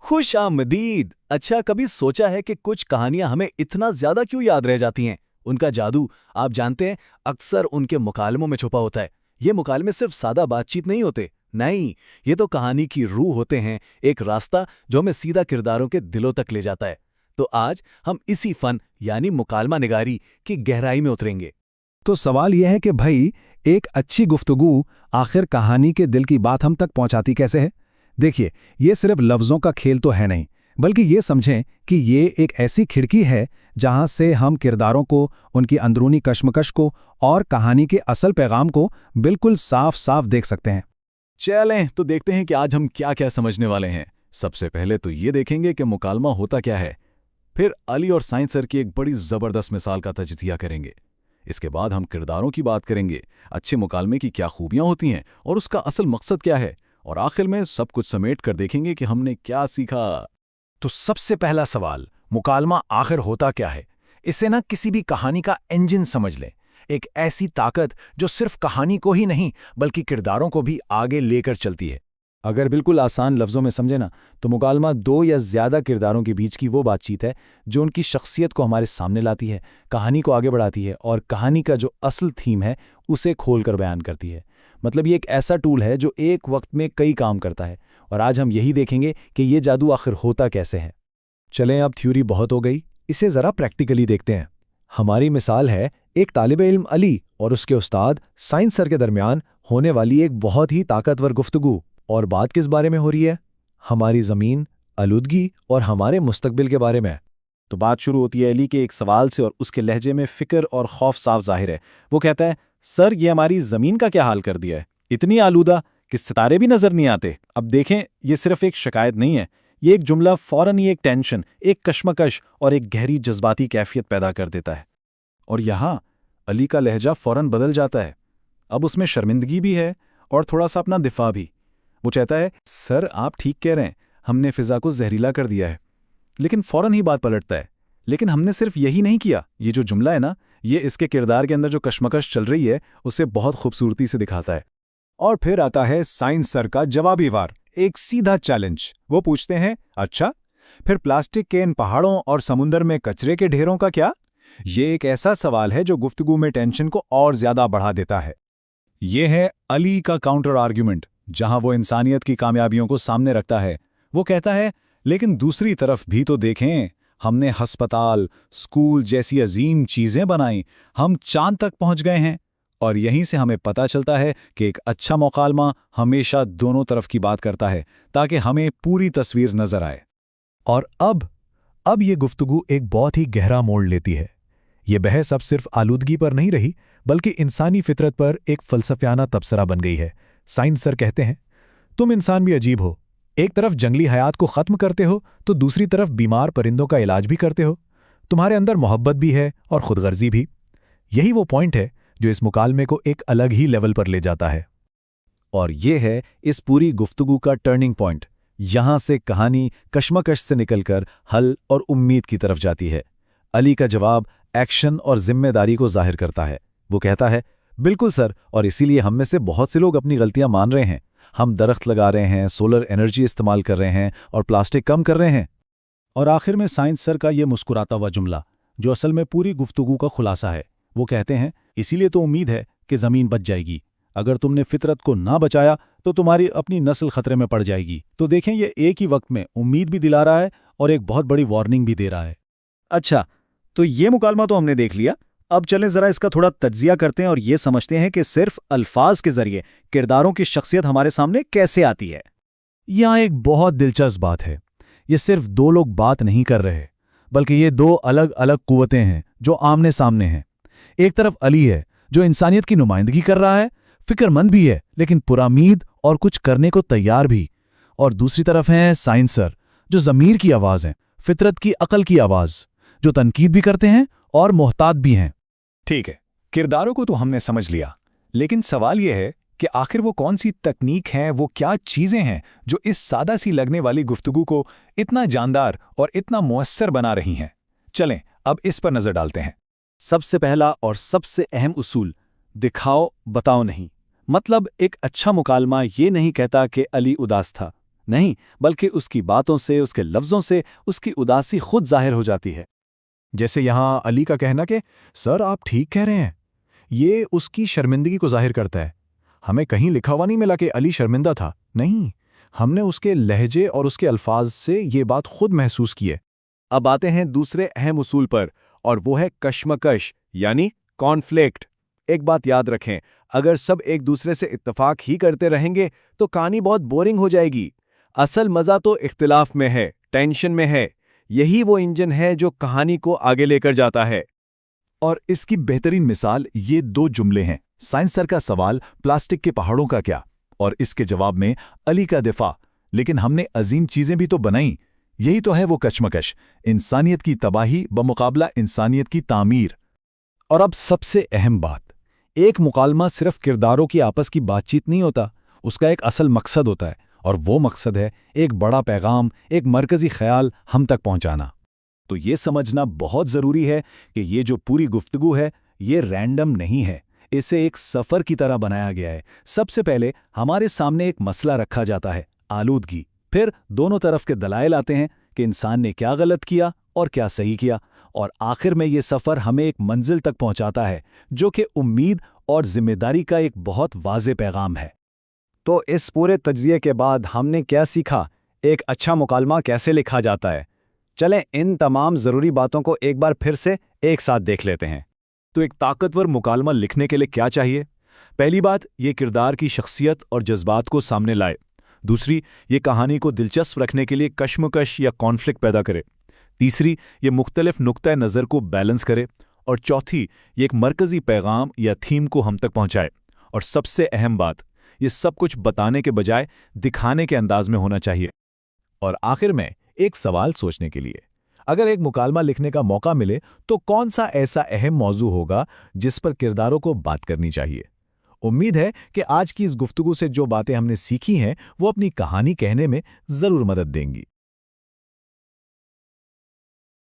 खुश आमदीद। अच्छा, कभी सोचा है कि कुछ कहानियां हमें इतना ज्यादा क्यों याद रह जाती हैं? उनका जादू, आप जानते हैं, अक्सर उनके मुकालमों में छुपा होता है। ये मुकालमे सिर्फ सादा बातचीत नहीं होते। नहीं, ये तो कहानी की रूह होते हैं, एक रास्ता जो हमें सीधा किरदारों के दिलों तक ले जाता है। तो आज हम इसी फन यानी मुकालमा निगारी की गहराई में उतरेंगे। तो सवाल यह है कि भाई, एक अच्छी गुफ्तगू आखिर कहानी के दिल की बात हम तक पहुंचाती कैसे है? देखिए, ये सिर्फ लफ्ज़ों का खेल तो है नहीं, बल्कि ये समझें कि ये एक ऐसी खिड़की है जहां से हम किरदारों को, उनकी अंदरूनी कश्मकश को और कहानी के असल पैगाम को बिल्कुल साफ साफ देख सकते हैं। चलें तो देखते हैं कि आज हम क्या क्या समझने वाले हैं। सबसे पहले तो ये देखेंगे कि मुकालमा होता क्या है। फिर अली और साइंस सर की एक बड़ी ज़बरदस्त मिसाल का तजज़िया करेंगे। इसके बाद हम किरदारों की बात करेंगे, अच्छे मुकालमे की क्या खूबियां होती हैं और उसका असल मकसद क्या है। और आखिर में सब कुछ समेट कर देखेंगे कि हमने क्या सीखा। तो सबसे पहला सवाल, मुकालमा आखिर होता क्या है? इसे ना किसी भी कहानी का इंजन समझ लें। एक ऐसी ताकत जो सिर्फ कहानी को ही नहीं बल्कि किरदारों को भी आगे लेकर चलती है। अगर बिल्कुल आसान लफ्ज़ों में समझे ना, तो मुकालमा दो या ज़्यादा किरदारों के बीच की वो बातचीत है जो उनकी शख्सियत को हमारे सामने लाती है, कहानी को आगे बढ़ाती है और कहानी का जो असल थीम है उसे खोलकर बयान करती है। मतलब ये एक ऐसा टूल है जो एक वक्त में कई काम करता है। और आज हम यही देखेंगे कि ये जादू आखिर होता कैसे है। चलें, अब थ्योरी बहुत हो गई, इसे ज़रा प्रैक्टिकली देखते हैं। हमारी मिसाल है एक तालिबे इल्म अली और उसके उस्ताद साइंस सर के दरमियान होने वाली एक बहुत ही ताकतवर गुफ्तगू। और बात किस बारे में हो रही है? हमारी ज़मीन, आलूदगी और हमारे मुस्तकबिल के बारे में। तो बात शुरू होती है अली के एक सवाल से और उसके लहजे में फ़िक्र और खौफ साफ ज़ाहिर है। वो कहता है, सर ये हमारी ज़मीन का क्या हाल कर दिया है, इतनी आलूदा कि सितारे भी नज़र नहीं आते। अब देखें, ये सिर्फ एक शिकायत नहीं है, ये एक जुमला फ़ौरन ही एक टेंशन, एक कश्मकश और एक गहरी जज्बाती कैफियत पैदा कर देता है। और यहाँ अली का लहजा फ़ौरन बदल जाता है। अब उसमें शर्मिंदगी भी है और थोड़ा सा अपना दिफा भी। वो कहता है, सर आप ठीक कह रहे हैं, हमने फ़िज़ा को जहरीला कर दिया है। लेकिन फ़ौरन ही बात पलटता है, लेकिन हमने सिर्फ यही नहीं किया। ये जो जुमला है ना, ये इसके किरदार के अंदर जो कश्मकश चल रही है उसे बहुत खूबसूरती से दिखाता है। और फिर आता है साइंस सर का जवाबी वार, एक सीधा चैलेंज। वो पूछते हैं, अच्छा फिर प्लास्टिक के इन पहाड़ों और समुंदर में कचरे के ढेरों का क्या? ये एक ऐसा सवाल है जो गुफ्तगू में टेंशन को और ज्यादा बढ़ा देता है। ये है अली का काउंटर आर्ग्यूमेंट, जहां वो इंसानियत की कामयाबियों को सामने रखता है। वो कहता है, लेकिन दूसरी तरफ भी तो देखें, हमने हस्पताल, स्कूल जैसी अजीम चीजें बनाई, हम चांद तक पहुंच गए हैं। और यहीं से हमें पता चलता है कि एक अच्छा मुकालमा हमेशा दोनों तरफ की बात करता है, ताकि हमें पूरी तस्वीर नजर आए। और अब ये गुफ्तगू एक बहुत ही गहरा मोड़ लेती है। ये बहस अब सिर्फ आलूदगी पर नहीं रही, बल्कि इंसानी फितरत पर एक फलसफियाना तबसरा बन गई है। साइंस सर कहते हैं, तुम इंसान भी अजीब हो, एक तरफ जंगली हयात को खत्म करते हो तो दूसरी तरफ बीमार परिंदों का इलाज भी करते हो। तुम्हारे अंदर मोहब्बत भी है और खुदगर्जी भी। यही वो पॉइंट है जो इस मुकालमे को एक अलग ही लेवल पर ले जाता है। और ये है इस पूरी गुफ्तगू का टर्निंग पॉइंट। यहां से कहानी कश्मकश से निकलकर हल और उम्मीद की तरफ जाती है। अली का जवाब एक्शन और जिम्मेदारी को जाहिर करता है। वो कहता है, बिल्कुल सर, और इसीलिए हम में से बहुत से लोग अपनी गलतियां मान रहे हैं। हम दरख्त लगा रहे हैं, सोलर एनर्जी इस्तेमाल कर रहे हैं और प्लास्टिक कम कर रहे हैं। और आखिर में साइंस सर का ये मुस्कुराता हुआ जुमला, जो असल में पूरी गुफ्तगू का खुलासा है। वो कहते हैं, इसीलिए तो उम्मीद है कि ज़मीन बच जाएगी। अगर तुमने फितरत को ना बचाया तो तुम्हारी अपनी नस्ल खतरे में पड़ जाएगी। तो देखें, ये एक ही वक्त में उम्मीद भी दिला रहा है और एक बहुत बड़ी वार्निंग भी दे रहा है। अच्छा, तो ये मुकालमा तो हमने देख लिया। अब चलें ज़रा इसका थोड़ा तज्जिया करते हैं और ये समझते हैं कि सिर्फ अल्फाज के ज़रिए किरदारों की शख्सियत हमारे सामने कैसे आती है। यहाँ एक बहुत दिलचस्प बात है। ये सिर्फ दो लोग बात नहीं कर रहे, बल्कि ये दो अलग अलग कुव्वतें हैं जो आमने सामने हैं। एक तरफ अली है जो इंसानियत की नुमाइंदगी कर रहा है, फिक्रमंद भी है लेकिन पुरामीद और कुछ करने को तैयार भी। और दूसरी तरफ हैं साइंस सर, जो ज़मीर की आवाज़ हैं, फितरत की अकल की आवाज़, जो तनकीद भी करते हैं और मोहतात भी हैं। ठीक है, किरदारों को तो हमने समझ लिया, लेकिन सवाल यह है कि आखिर वो कौन सी तकनीक हैं, वो क्या चीज़ें हैं जो इस सादा सी लगने वाली गुफ्तगू को इतना जानदार और इतना मुअस्सर बना रही हैं। चलें अब इस पर नज़र डालते हैं। सबसे पहला और सबसे अहम उसूल, दिखाओ बताओ नहीं। मतलब एक अच्छा मुकालमा ये नहीं कहता कि अली उदास था, नहीं, बल्कि उसकी बातों से, उसके लफ्ज़ों से उसकी उदासी खुद ज़ाहिर हो जाती है। जैसे यहाँ अली का कहना कि सर आप ठीक कह रहे हैं, ये उसकी शर्मिंदगी को जाहिर करता है। हमें कहीं लिखा हुआ नहीं मिला कि अली शर्मिंदा था, नहीं, हमने उसके लहजे और उसके अल्फाज से ये बात खुद महसूस की है। अब आते हैं दूसरे अहम उसूल पर, और वो है कश्मकश यानी कॉन्फ्लिक्ट। एक बात याद रखें, अगर सब एक दूसरे से इत्तेफाक ही करते रहेंगे तो कहानी बहुत बोरिंग हो जाएगी। असल मज़ा तो इख्तिलाफ में है, टेंशन में है। यही वो इंजन है जो कहानी को आगे लेकर जाता है। और इसकी बेहतरीन मिसाल ये 2 जुमले हैं। साइंस सर का सवाल प्लास्टिक के पहाड़ों का क्या, और इसके जवाब में अली का दिफा, लेकिन हमने अजीम चीजें भी तो बनाई। यही तो है वो कश्मकश, इंसानियत की तबाही बमुकाबला इंसानियत की तामीर। और अब सबसे अहम बात, एक मुकालमा सिर्फ किरदारों की आपस की बातचीत नहीं होता, उसका एक असल मकसद होता है, और वो मकसद है एक बड़ा पैगाम, एक मरकज़ी ख्याल हम तक पहुंचाना। तो ये समझना बहुत ज़रूरी है कि ये जो पूरी गुफ्तगू है ये रैंडम नहीं है, इसे एक सफ़र की तरह बनाया गया है। सबसे पहले हमारे सामने एक मसला रखा जाता है, आलूदगी। फिर दोनों तरफ के दलाइल आते हैं कि इंसान ने क्या गलत किया और क्या सही किया, और आखिर में ये सफ़र हमें एक मंजिल तक पहुंचाता है जो कि उम्मीद और जिम्मेदारी का एक बहुत वाज़ेह पैगाम है। तो इस पूरे तज्ज़िये के बाद हमने क्या सीखा, एक अच्छा मुकालमा कैसे लिखा जाता है? चलें इन तमाम ज़रूरी बातों को एक बार फिर से एक साथ देख लेते हैं। तो एक ताकतवर मुकालमा लिखने के लिए क्या चाहिए? पहली बात, ये किरदार की शख्सियत और जज्बात को सामने लाए। दूसरी, ये कहानी को दिलचस्प रखने के लिए कश्मकश या कॉन्फ्लिक्ट पैदा करे। तीसरी, ये मुख्तलिफ नुक्ता नज़र को बैलेंस करे। और चौथी, ये एक मरकज़ी पैगाम या थीम को हम तक पहुंचाए। और सबसे अहम बात, ये सब कुछ बताने के बजाय दिखाने के अंदाज में होना चाहिए। और आखिर में एक सवाल सोचने के लिए, अगर एक मुकालमा लिखने का मौका मिले तो कौन सा ऐसा अहम मौजू होगा जिस पर किरदारों को बात करनी चाहिए? उम्मीद है कि आज की इस गुफ्तगू से जो बातें हमने सीखी हैं वो अपनी कहानी कहने में ज़रूर मदद देंगी।